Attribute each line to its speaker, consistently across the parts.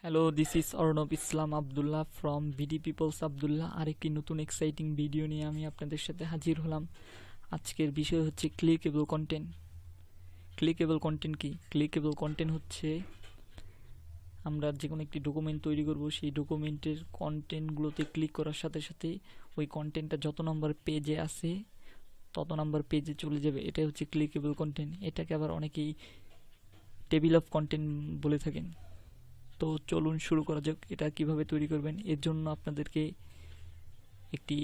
Speaker 1: Hello, this is Arnab Islam Abdullah from BD peoples Abdullah. আরেকটি নতুন exciting video নিয়ে আমি আপনাদের সাথে হাজির হলাম। আজকের বিষয় হচ্ছে ক্লিকেবল কন্টেন্ট। ক্লিকেবল কন্টেন্ট কি? ক্লিকেবল কন্টেন্ট হচ্ছে আমরা যে কোনো একটি ডকুমেন্ট তৈরি করব, সেই ডকুমেন্টের কন্টেন্টগুলোতে ক্লিক করার সাথে সাথে ওই কন্টেন্টটা যত নম্বর পেজে আছে তত নম্বর পেজে চলে যাবে। এটাই হচ্ছে ক্লিকেবল কন্টেন্ট। এটাকে আবার অনেকেই টেবিল অফ কন্টেন্ট বলে থাকেন। তো চলুন শুরু করা যাক। এটা কিভাবে তৈরি করবেন, এর জন্য আপনাদেরকে একটি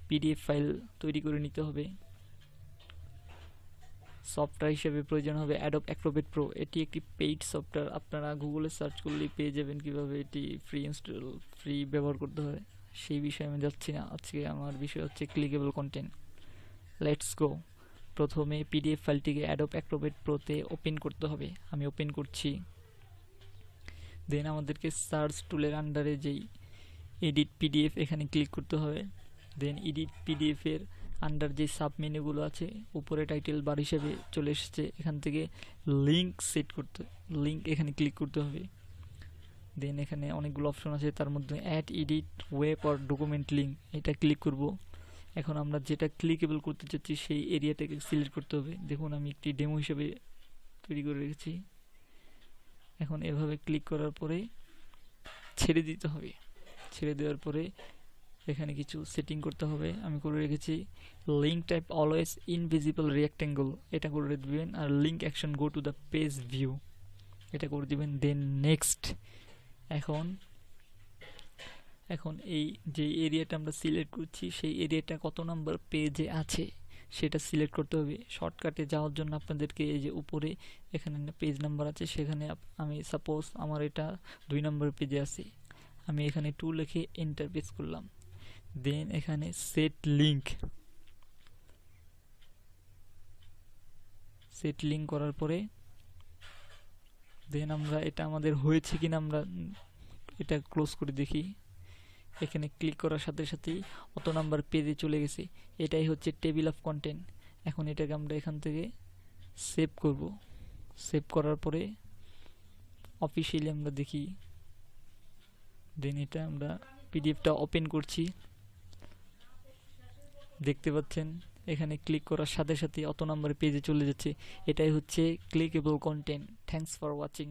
Speaker 1: পিডিএফ ফাইল তৈরি করে নিতে হবে। সফটওয়্যার হিসেবে প্রয়োজন হবে অ্যাডোব অ্যাক্রোবেট প্রো। এটি একটি পেইড সফটওয়্যার, আপনারা গুগলে সার্চ করলেই পেয়ে যাবেন কিভাবে এটি ফ্রি ব্যবহার করতে হয়। সেই বিষয়ে আমি যাচ্ছি না, আজকে আমার বিষয় হচ্ছে ক্লিকেবল কন্টেন্ট। Let's go. প্রথমে পিডিএফ ফাইলটিকে অ্যাডোব অ্যাক্রোবেট প্রোতে ওপেন করতে হবে। আমি ওপেন করছি। দেন আমাদেরকে সার্চ টুলের আন্ডারে যেই এডিট পিডিএফ এখানে ক্লিক করতে হবে। দেন এডিট পিডিএফ এর আন্ডার যে সাব মেনুগুলো আছে উপরে টাইটেল বার হিসেবে চলে এসেছে, এখান থেকে লিঙ্ক সেট করতে, লিঙ্ক এখানে ক্লিক করতে হবে। দেন এখানে অনেকগুলো অপশন আছে, তার মধ্যে add edit web or document link, এটা ক্লিক করব। এখন আমরা যেটা ক্লিকেবল করতে চাচ্ছি সেই এরিয়াটাকে সিলেক্ট করতে হবে। দেখুন আমি একটি ডেমো হিসেবে তৈরি করে রেখেছি। এখন এভাবে ক্লিক করার পরে ছেড়ে দিতে হবে। ছেড়ে দেওয়ার পরে এখানে কিছু সেটিং করতে হবে। আমি করে রেখেছি link type always invisible rectangle, এটা করে দিবেন। আর link action go to the page view, এটা করে দিবেন। Then next. এখন এই যে এরিয়াটা আমরা সিলেক্ট করছি সেই এরিয়াটা কত নাম্বার পেজে আছে সেটা সিলেক্ট করতে হবে। শর্টকাটে যাওয়ার জন্য আপনাদেরকে এই যে উপরে এখানে পেজ নাম্বার আছে, সেখানে আমি সাপোজ আমার এটা 2 নম্বর পেজে আছে, আমি এখানে 2 লিখে এন্টার প্রেস করলাম। দেন এখানে সেট লিঙ্ক করার পরে দেন আমরা এটা আমাদের হয়েছে কিনা আমরা এটা ক্লোজ করে দেখি। এখানে ক্লিক করার সাথে সাথেই অত নাম্বার পেজে চলে গেছে। এটাই হচ্ছে টেবিল অফ কন্টেন্ট। এখন এটাকে আমরা এখান থেকে সেভ করব। সেভ করার পরে অফিসিয়ালি আমরা দেখি। দেন এটা আমরা পিডিএফটা ওপেন করছি। দেখতে পাচ্ছেন এখানে ক্লিক করার সাথে সাথে অত নাম্বার পেজে চলে যাচ্ছে। এটাই হচ্ছে clickable content. Thanks for watching.